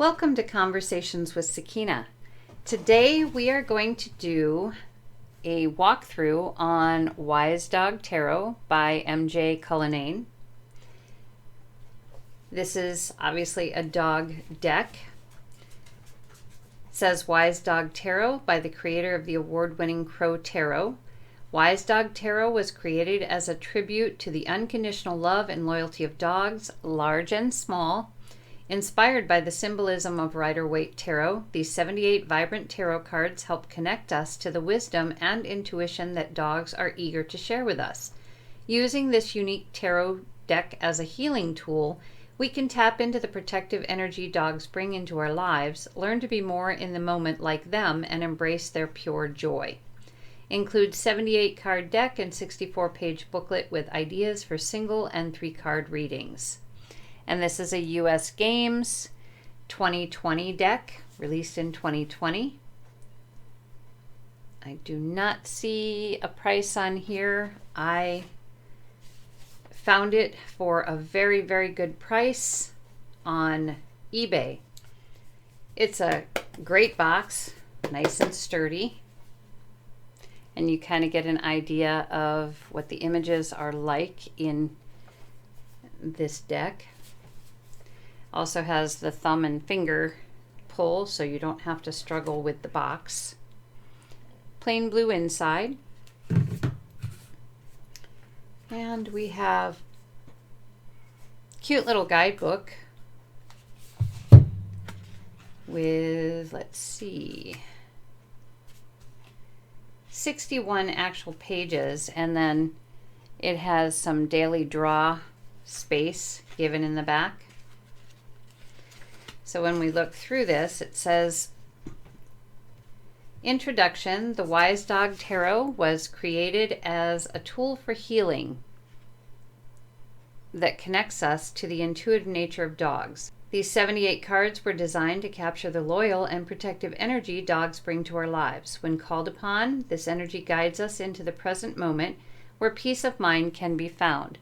Welcome to Conversations with Sakeina. Today we are going to do a walkthrough on Wise Dog Tarot by MJ Cullinane. This is obviously a dog deck. It says Wise Dog Tarot by the creator of the award-winning Crow Tarot. Wise Dog Tarot was created as a tribute to the unconditional love and loyalty of dogs, large and small. Inspired by the symbolism of Rider-Waite tarot, these 78 vibrant tarot cards help connect us to the wisdom and intuition that dogs are eager to share with us. Using this unique tarot deck as a healing tool, we can tap into the protective energy dogs bring into our lives, learn to be more in the moment like them, and embrace their pure joy. Includes 78 card deck and 64-page booklet with ideas for single and 3-card readings. And this is a US Games 2020 deck, released in 2020. I do not see a price on here. I found it for a very, very good price on eBay. It's a great box, nice and sturdy. And you kind of get an idea of what the images are like in this deck. Also has the thumb and finger pull, so you don't have to struggle with the box. Plain blue inside. And we have cute little guidebook with, let's see, 61 actual pages, and then it has some daily draw space given in the back. So when we look through this, it says, Introduction, the Wise Dog Tarot was created as a tool for healing that connects us to the intuitive nature of dogs. These 78 cards were designed to capture the loyal and protective energy dogs bring to our lives. When called upon, this energy guides us into the present moment where peace of mind can be found.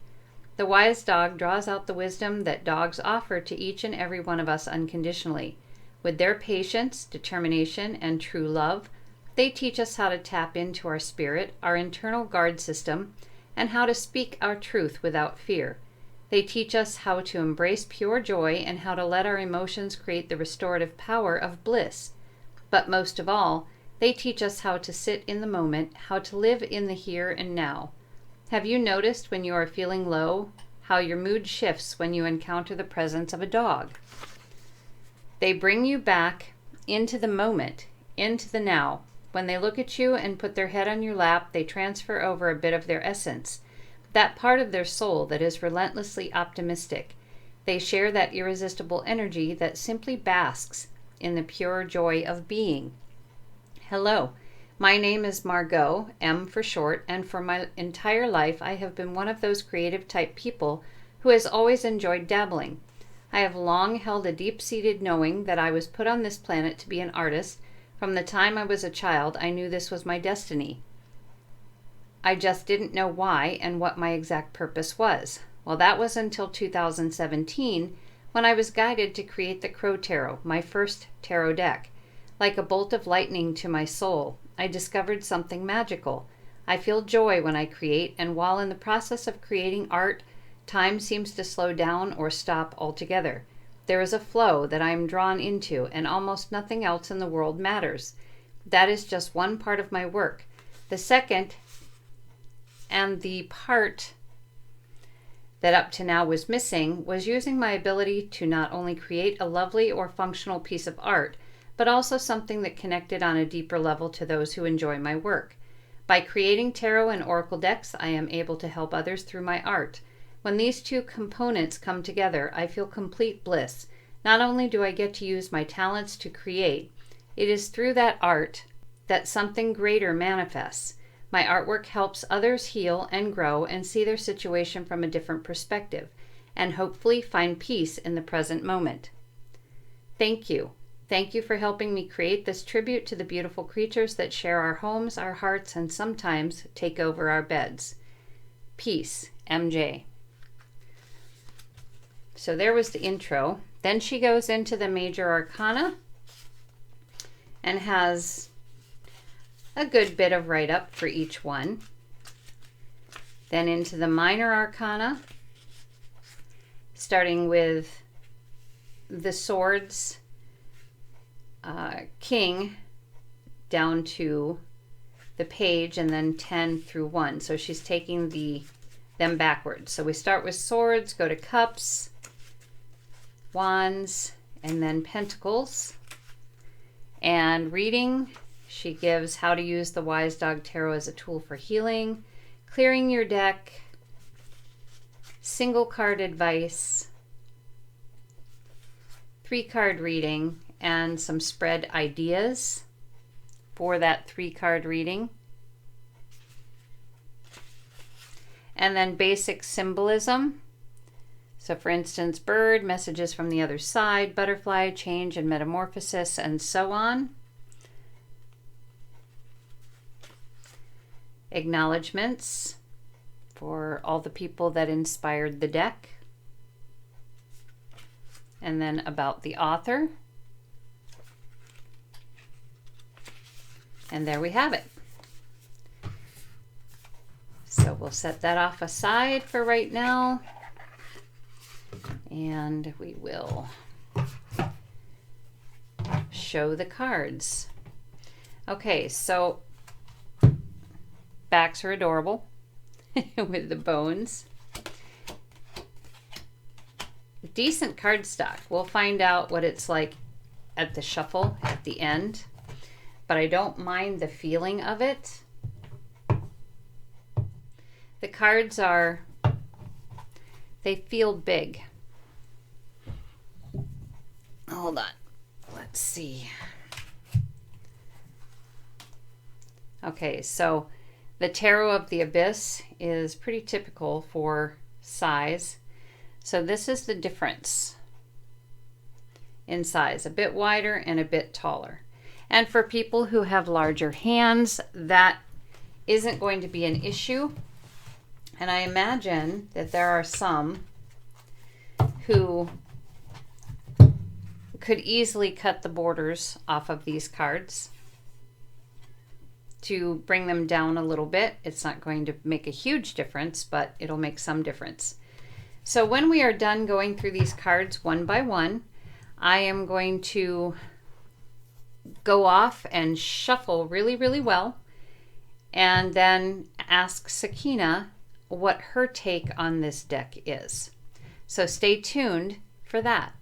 The wise dog draws out the wisdom that dogs offer to each and every one of us unconditionally. With their patience, determination, and true love, they teach us how to tap into our spirit, our internal guard system, and how to speak our truth without fear. They teach us how to embrace pure joy and how to let our emotions create the restorative power of bliss. But most of all, they teach us how to sit in the moment, how to live in the here and now. Have you noticed when you are feeling low, how your mood shifts when you encounter the presence of a dog? They bring you back into the moment, into the now. When they look at you and put their head on your lap, they transfer over a bit of their essence, that part of their soul that is relentlessly optimistic. They share that irresistible energy that simply basks in the pure joy of being. Hello. My name is Margot, M for short, and for my entire life I have been one of those creative type people who has always enjoyed dabbling. I have long held a deep-seated knowing that I was put on this planet to be an artist. From the time I was a child, I knew this was my destiny. I just didn't know why and what my exact purpose was. Well, that was until 2017 when I was guided to create the Crow Tarot, my first tarot deck. Like a bolt of lightning to my soul, I discovered something magical. I feel joy when I create, and while in the process of creating art, time seems to slow down or stop altogether. There is a flow that I am drawn into, and almost nothing else in the world matters. That is just one part of my work. The second, and the part that up to now was missing, was using my ability to not only create a lovely or functional piece of art, but also something that connected on a deeper level to those who enjoy my work. By creating tarot and oracle decks, I am able to help others through my art. When these two components come together, I feel complete bliss. Not only do I get to use my talents to create, it is through that art that something greater manifests. My artwork helps others heal and grow and see their situation from a different perspective, and hopefully find peace in the present moment. Thank you. Thank you for helping me create this tribute to the beautiful creatures that share our homes, our hearts, and sometimes take over our beds. Peace, MJ. So there was the intro. Then she goes into the Major Arcana and has a good bit of write-up for each one. Then into the Minor Arcana, starting with the Swords King down to the Page, and then 10 through 1. So she's taking them backwards. So we start with Swords, go to Cups, Wands, and then Pentacles. And reading, she gives how to use the Wise Dog Tarot as a tool for healing, clearing your deck, single card advice, 3-card reading, and some spread ideas for that 3-card reading. And then basic symbolism. So for instance, bird, messages from the other side, butterfly, change and metamorphosis, and so on. Acknowledgements for all the people that inspired the deck. And then about the author. And there we have it. So we'll set that off aside for right now. And we will show the cards. Okay, so backs are adorable with the bones. Decent cardstock. We'll find out what it's like at the shuffle at the end, but I don't mind the feeling of it. The cards they feel big. Hold on. Let's see. Okay, so the Tarot of the Abyss is pretty typical for size. So this is the difference in size, a bit wider and a bit taller. And for people who have larger hands, that isn't going to be an issue. And I imagine that there are some who could easily cut the borders off of these cards to bring them down a little bit. It's not going to make a huge difference, but it'll make some difference. So when we are done going through these cards one by one, I am going to go off and shuffle really, really well, and then ask Sakeina what her take on this deck is. So stay tuned for that.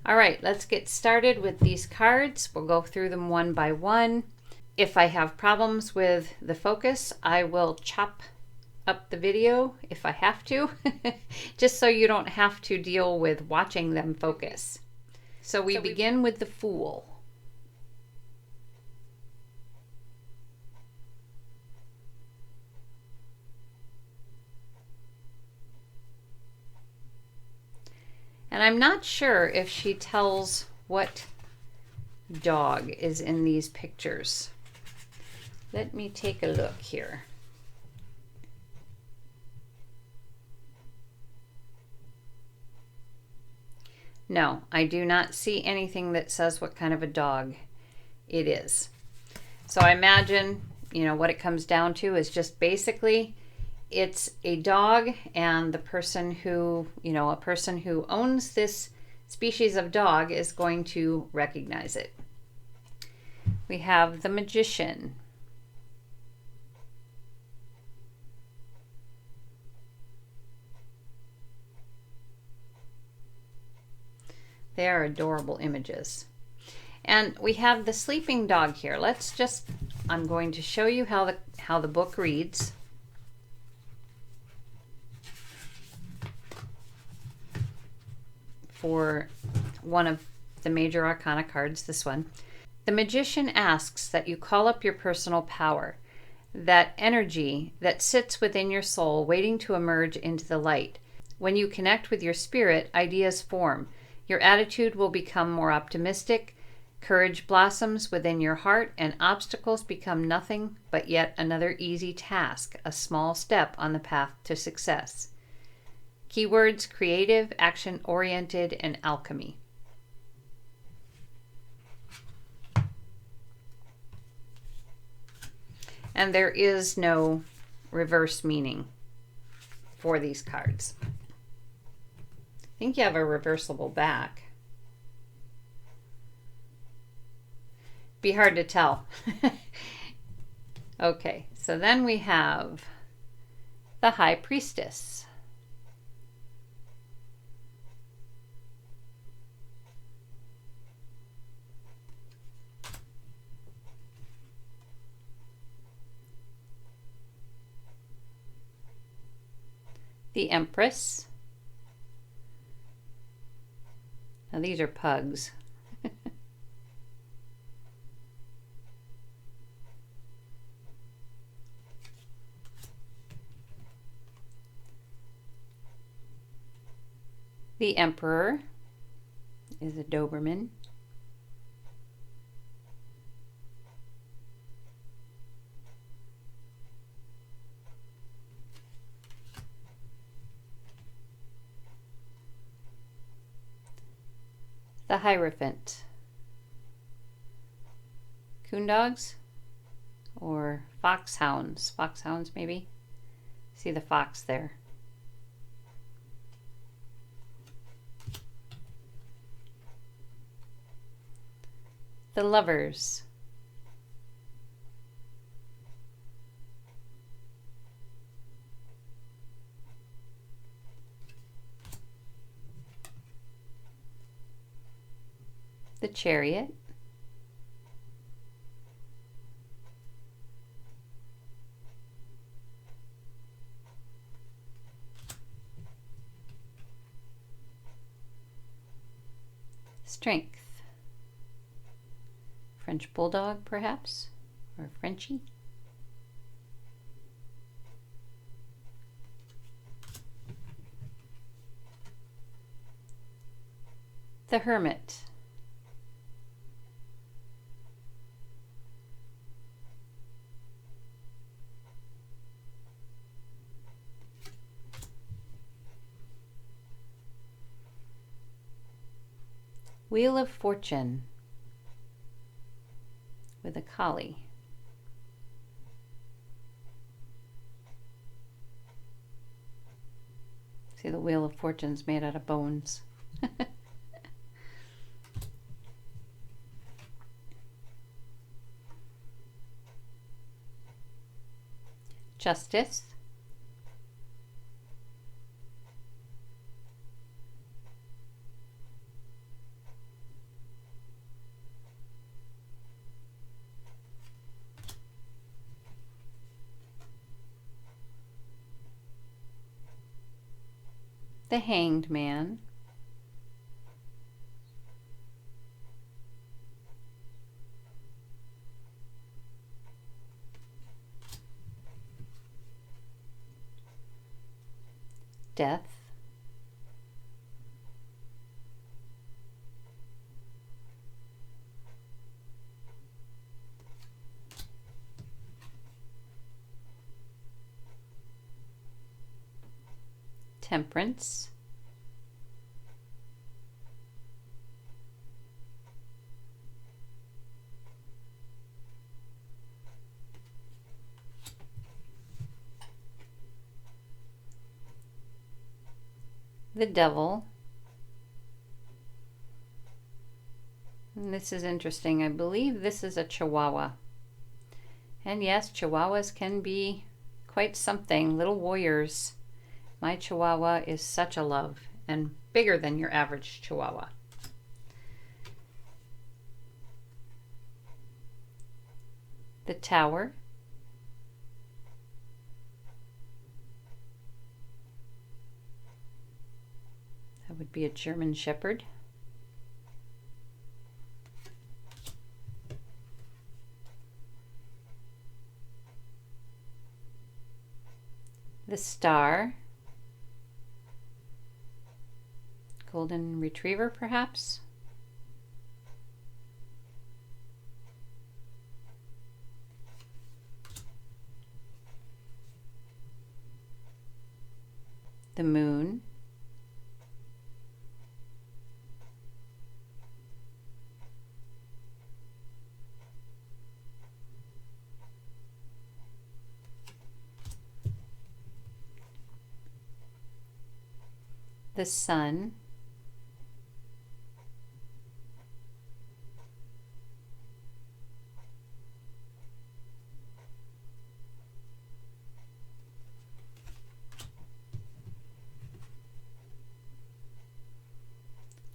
All right, let's get started with these cards. We'll go through them one by one. If I have problems with the focus, I will chop up the video if I have to, just so you don't have to deal with watching them focus. So we begin with the Fool. And I'm not sure if she tells what dog is in these pictures. Let me take a look here. No, I do not see anything that says what kind of a dog it is. So I imagine, what it comes down to is just basically it's a dog, and the person who, a person who owns this species of dog is going to recognize it. We have the Magician. They are adorable images. And we have the sleeping dog here. I'm going to show you how the book reads. For one of the Major Arcana cards, this one. The Magician asks that you call up your personal power, that energy that sits within your soul waiting to emerge into the light. When you connect with your spirit, ideas form. Your attitude will become more optimistic, courage blossoms within your heart, and obstacles become nothing but yet another easy task, a small step on the path to success. Keywords: creative, action-oriented, and alchemy. And there is no reverse meaning for these cards. I think you have a reversible back. Be hard to tell. Okay, so then we have the High Priestess. The Empress. Now these are pugs. The Emperor is a Doberman. The Hierophant. Coon dogs or foxhounds. Foxhounds maybe. See the fox there. The Lovers. The Chariot. Strength. French Bulldog, perhaps, or Frenchie. The Hermit. Wheel of Fortune with a collie. See, the Wheel of Fortune's made out of bones. Justice. The Hanged Man. Death. Temperance. The Devil. And this is interesting. I believe this is a Chihuahua. And yes, Chihuahuas can be quite something. Little warriors. My Chihuahua is such a love and bigger than your average Chihuahua. The Tower. That would be a German Shepherd. The Star. Golden Retriever, perhaps. The Moon. the Sun,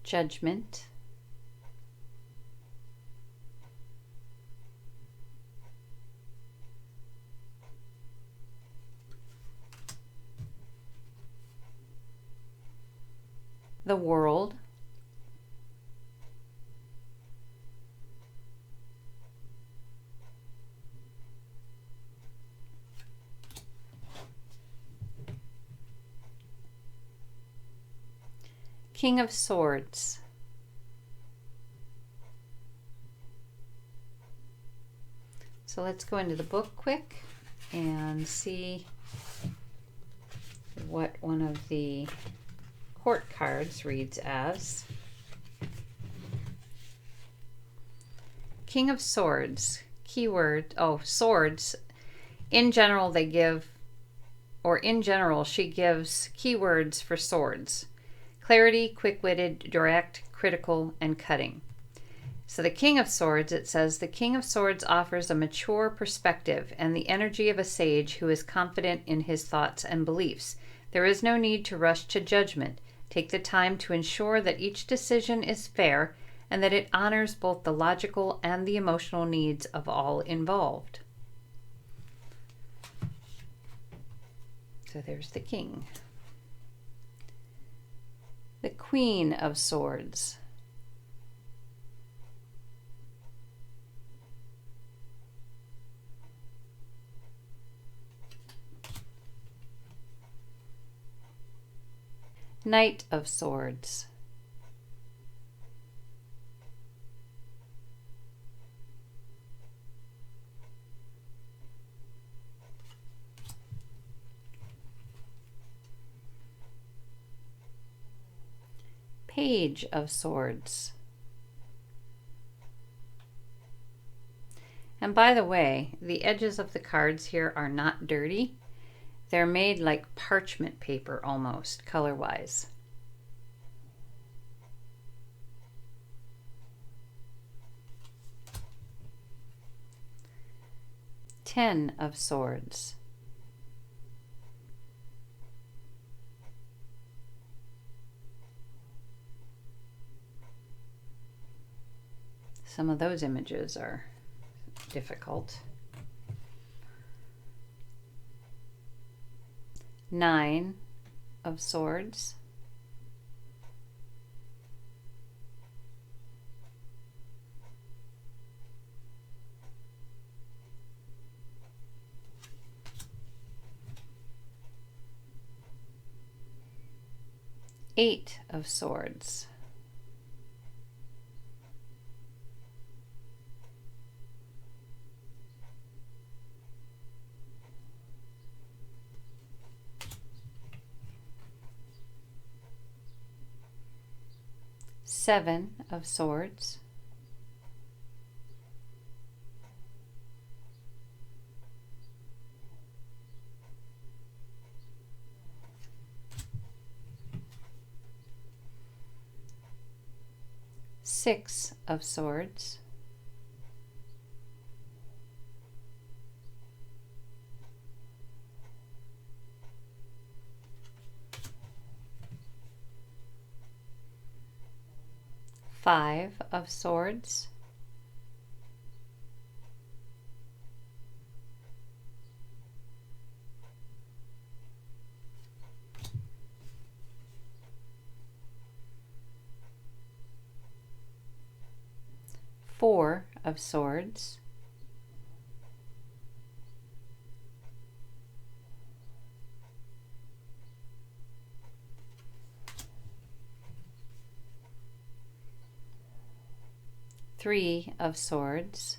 Judgment, the World, King of Swords, so let's go into the book quick and see what one of the court cards reads as. King of Swords, keyword, swords. In general, they give, or in general, she gives keywords for swords. Clarity, quick-witted, direct, critical, and cutting. So the King of Swords, it says, the King of Swords offers a mature perspective and the energy of a sage who is confident in his thoughts and beliefs. There is no need to rush to judgment. Take the time to ensure that each decision is fair and that it honors both the logical and the emotional needs of all involved. So there's the King. The Queen of Swords. Knight of Swords. Page of Swords. And by the way, the edges of the cards here are not dirty. They're made like parchment paper almost, color-wise. Ten of Swords. Some of those images are difficult. 9 of Swords. Eight of Swords. Seven of Swords. Six of Swords. Five of Swords. Four of Swords. Three of Swords.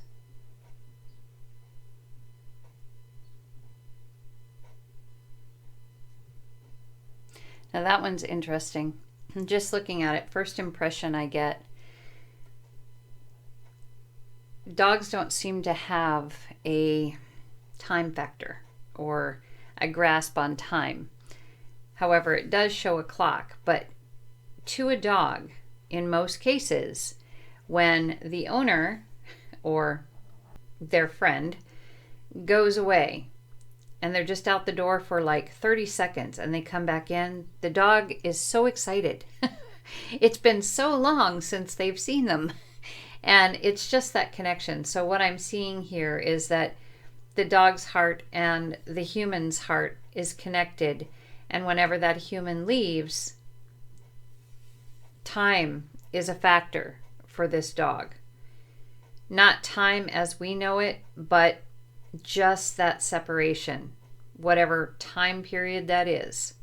Now that one's interesting. Just looking at it, first impression I get, dogs don't seem to have a time factor or a grasp on time. However, it does show a clock, but to a dog, in most cases, when the owner or their friend goes away and they're just out the door for like 30 seconds and they come back in, the dog is so excited. It's been so long since they've seen them. And it's just that connection. So what I'm seeing here is that the dog's heart and the human's heart is connected. And whenever that human leaves, time is a factor for this dog. Not time as we know it, but just that separation, whatever time period that is.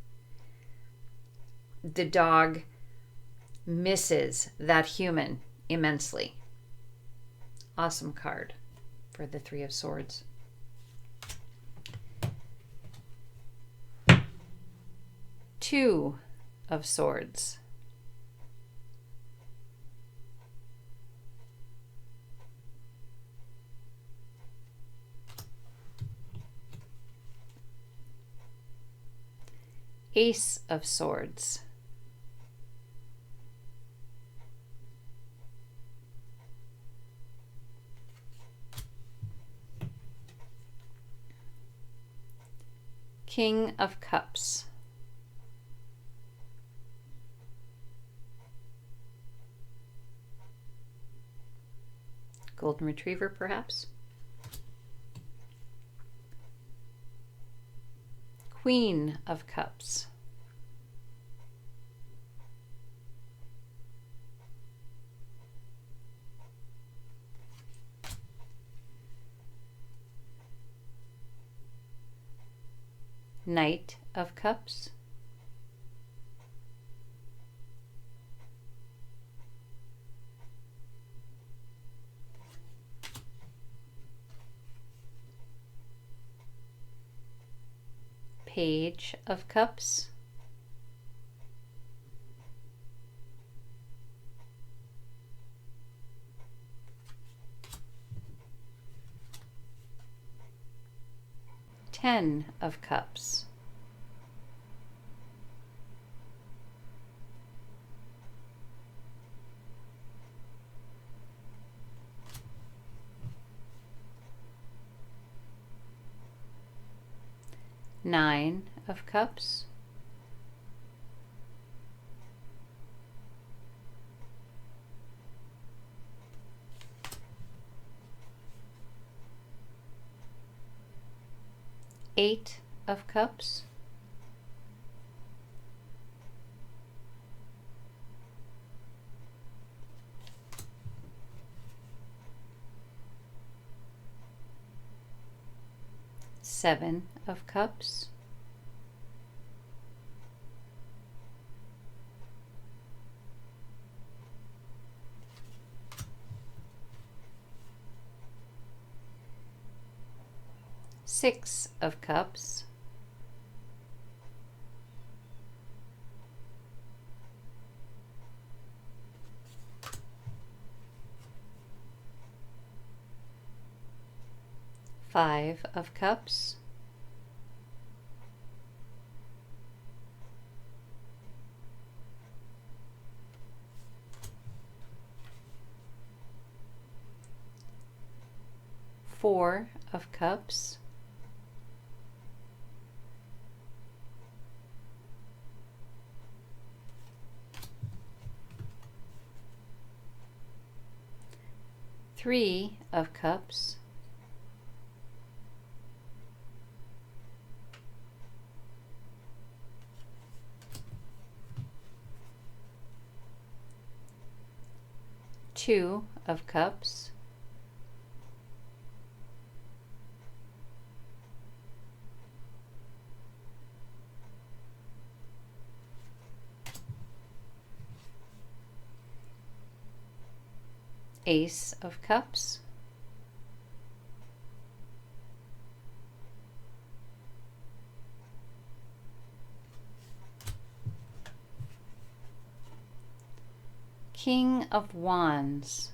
The dog misses that human immensely. Awesome card for the Three of Swords. Two of Swords. Ace of Swords. King of Cups. Golden Retriever, perhaps. Queen of Cups. Knight of Cups. Page of Cups. Ten of Cups. Nine of Cups. Eight of Cups. Seven of Cups. Six of Cups. Five of Cups. Four of Cups. Three of Cups. Two of Cups. Ace of Cups. King of Wands.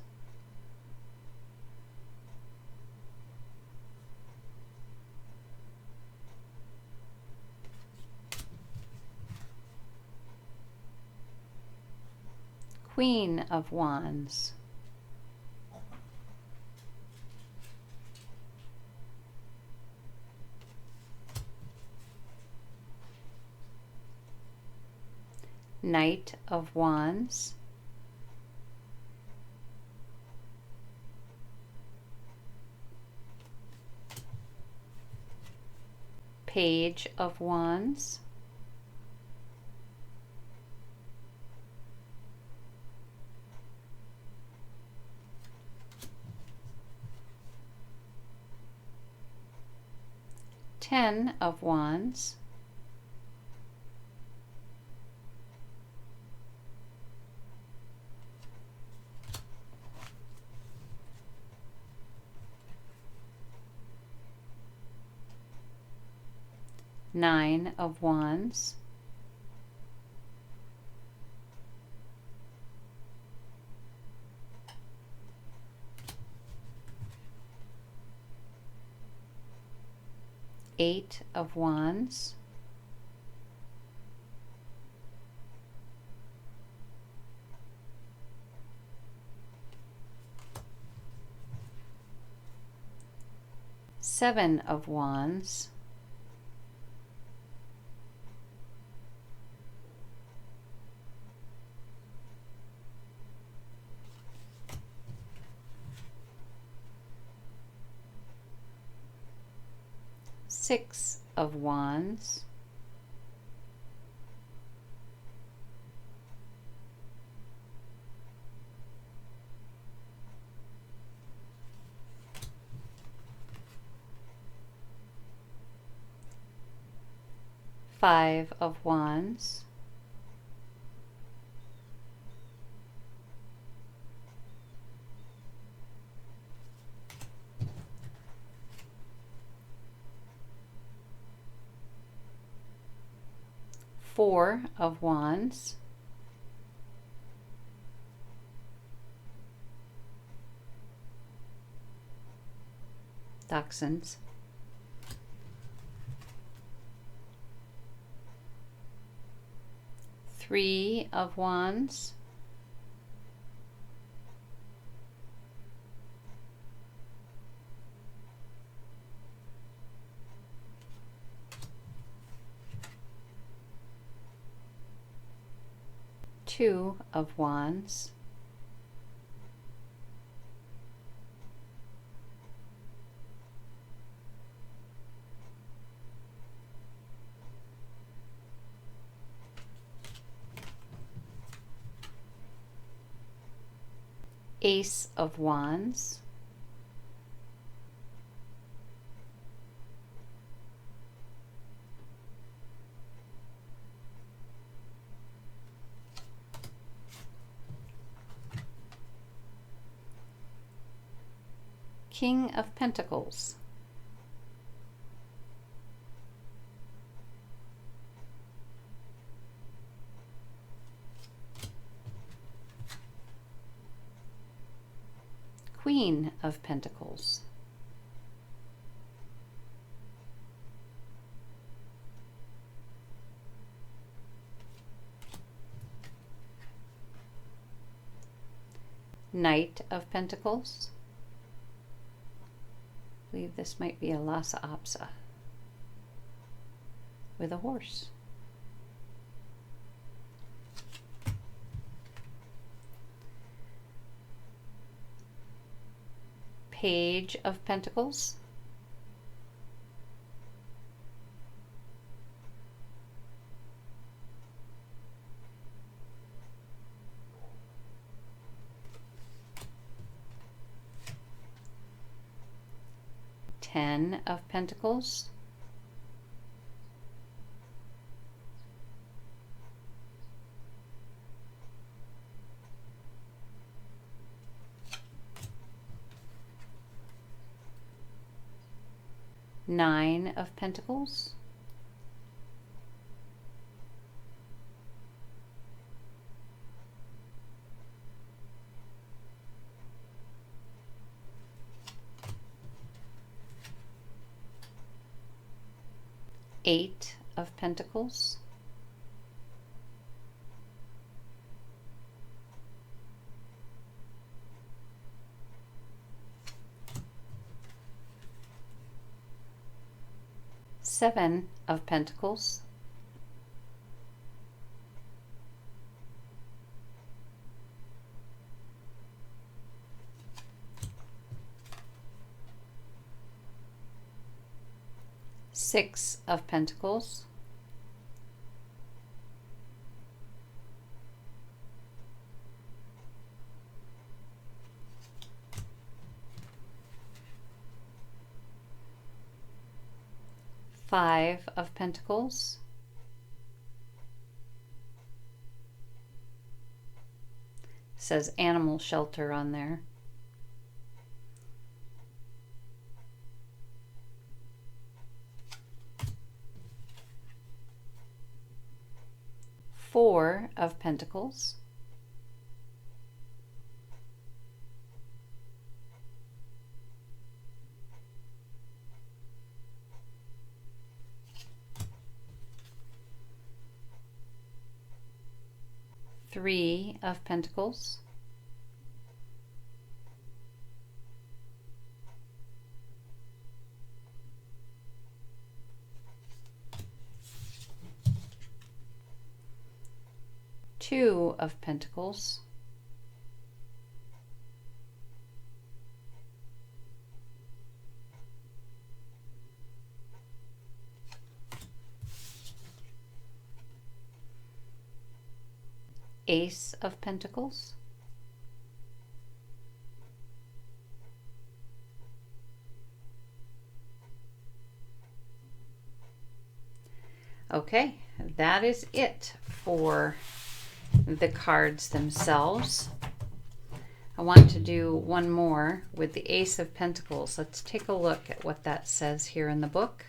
Queen of Wands. Knight of Wands. Page of Wands. Ten of Wands. Nine of Wands. Eight of Wands. Seven of Wands. Six of Wands. Five of Wands. Four of Wands. Dachshunds. Three of Wands. Two of Wands. Ace of Wands. King of Pentacles. Queen of Pentacles. Knight of Pentacles. I believe this might be a Lhasa Apso with a horse. Page of Pentacles. Ten of Pentacles. Nine of Pentacles. Eight of Pentacles. 7 of Pentacles, Six of Pentacles, Five of Pentacles, says animal shelter on there, Four of Pentacles, Three of Pentacles, Two of Pentacles, Ace of Pentacles, okay, that is it for the cards themselves. I want to do one more with the Ace of Pentacles. Let's take a look at what that says here in the book.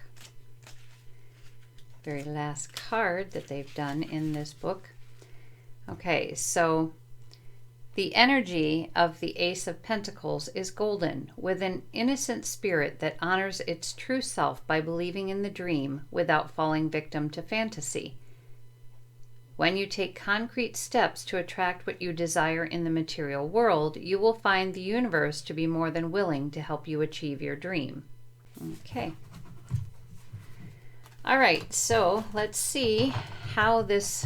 Very last card that they've done in this book. Okay, so the energy of the Ace of Pentacles is golden, with an innocent spirit that honors its true self by believing in the dream without falling victim to fantasy. When you take concrete steps to attract what you desire in the material world, you will find the universe to be more than willing to help you achieve your dream. Okay. All right, so let's see how this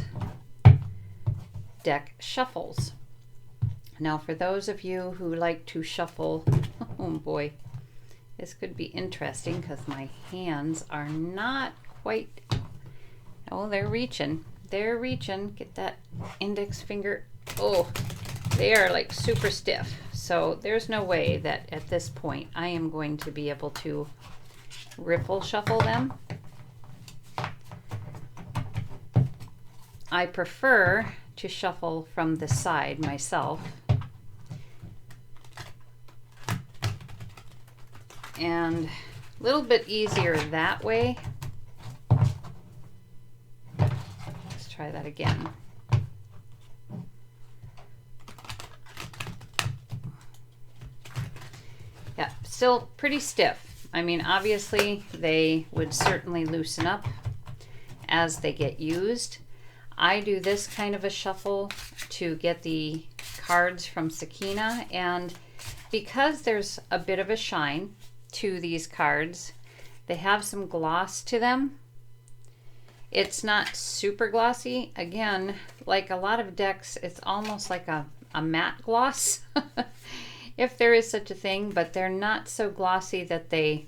deck shuffles. Now, for those of you who like to shuffle, oh boy, this could be interesting because my hands are not quite, oh, they're reaching. They're reaching. Get that index finger. Oh, they are like super stiff. So there's no way that at this point I am going to be able to ripple shuffle them. I prefer to shuffle from the side myself. And a little bit easier that way. Let's try that again. Yeah, still pretty stiff. I mean, obviously they would certainly loosen up as they get used. I do this kind of a shuffle to get the cards from Sakeina, and because there's a bit of a shine to these cards, they have some gloss to them. It's not super glossy. Again, like a lot of decks, it's almost like a matte gloss, if there is such a thing, but they're not so glossy that they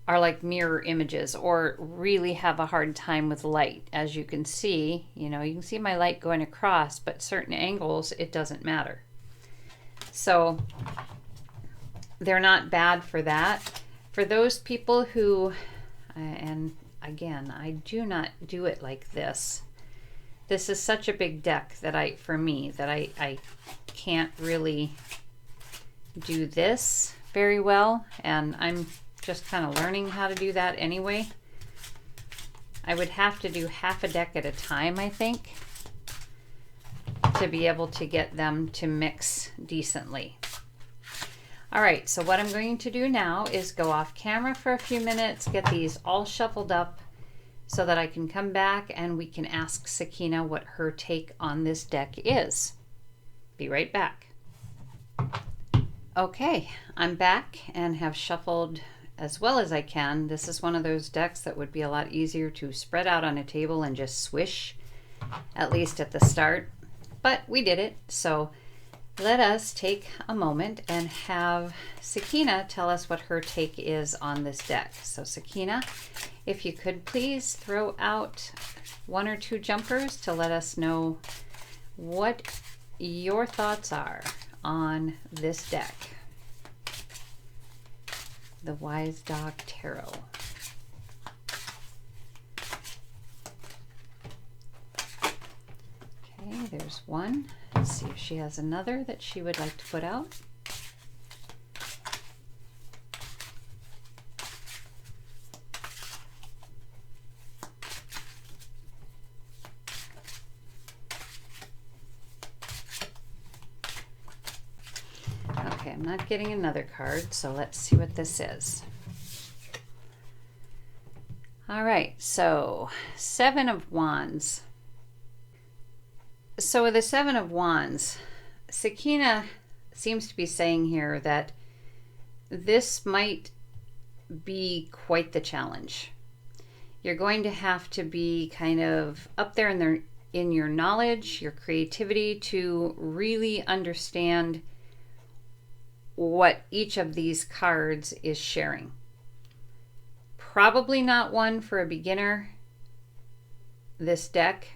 are like mirror images or really have a hard time with light. As you can see, you know, you can see my light going across, but certain angles, it doesn't matter. So they're not bad for that. For those people who, and again, I do not do it like this. This is such a big deck that for me, that I can't really do this very well, and I'm just kind of learning how to do that anyway. I would have to do half a deck at a time, I think, to be able to get them to mix decently. All right, so what I'm going to do now is go off camera for a few minutes, get these all shuffled up so that I can come back and we can ask Sakeina what her take on this deck is. Be right back. Okay, I'm back and have shuffled as well as I can. This is one of those decks that would be a lot easier to spread out on a table and just swish, at least at the start. But we did it, so let us take a moment and have Sakeina tell us what her take is on this deck. So Sakeina, if you could please throw out 1 or 2 jumpers to let us know what your thoughts are on this deck, the Wise Dog Tarot. Okay, there's one. Let's see if she has another that she would like to put out. Okay, I'm not getting another card, so let's see what this is. All right, so 7 of Wands. So with the 7 of Wands, Sakeina seems to be saying here that this might be quite the challenge. You're going to have to be kind of up there in your knowledge, your creativity, to really understand what each of these cards is sharing. Probably not one for a beginner, this deck.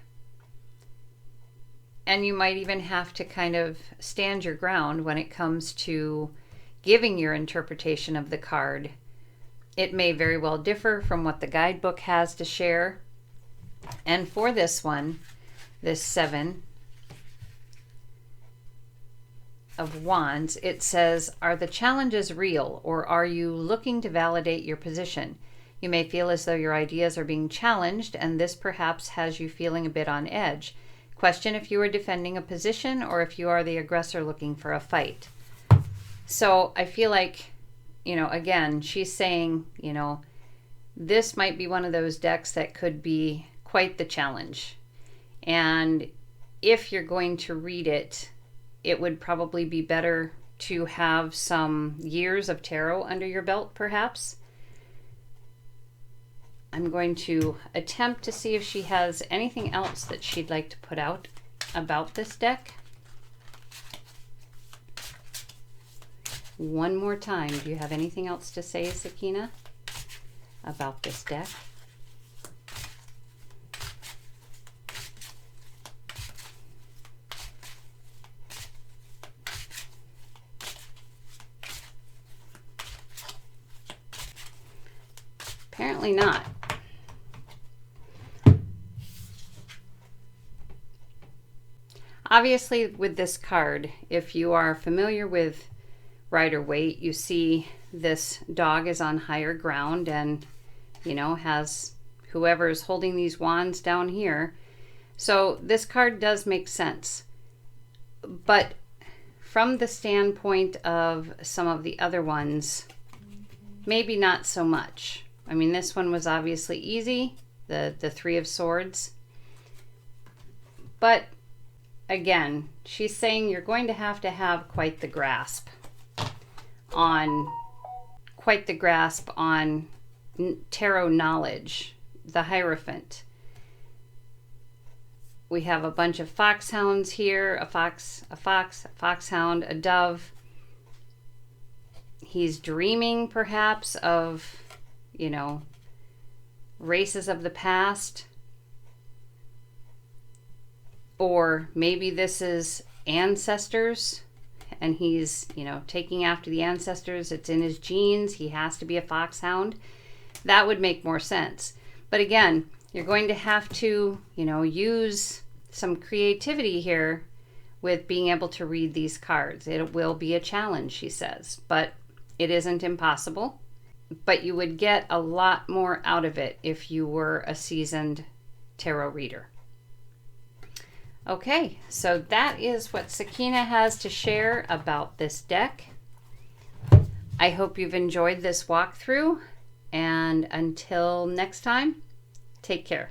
And you might even have to kind of stand your ground when it comes to giving your interpretation of the card. It may very well differ from what the guidebook has to share. And for this one, this 7 of Wands, it says, are the challenges real, or are you looking to validate your position? You may feel as though your ideas are being challenged, and this perhaps has you feeling a bit on edge. Question if you are defending a position or if you are the aggressor looking for a fight. So I feel like, again, she's saying, this might be one of those decks that could be quite the challenge. And if you're going to read it, it would probably be better to have some years of tarot under your belt, perhaps. I'm going to attempt to see if she has anything else that she'd like to put out about this deck. One more time, do you have anything else to say, Sakeina, about this deck? Apparently not. Obviously, with this card, if you are familiar with Rider-Waite, you see this dog is on higher ground and, has whoever is holding these wands down here. So this card does make sense. But from the standpoint of some of the other ones, maybe not so much. I mean, this one was obviously easy, the 3 of Swords. But again, she's saying you're going to have quite the grasp on tarot knowledge, the Hierophant. We have a bunch of foxhounds here, a foxhound, a dove. He's dreaming perhaps of, races of the past. Or maybe this is ancestors and he's, taking after the ancestors. It's in his genes. He has to be a foxhound. That would make more sense. But again, you're going to have to, use some creativity here with being able to read these cards. It will be a challenge, she says, but it isn't impossible. But you would get a lot more out of it if you were a seasoned tarot reader. Okay, so that is what Sakeina has to share about this deck. I hope you've enjoyed this walkthrough, and until next time, take care.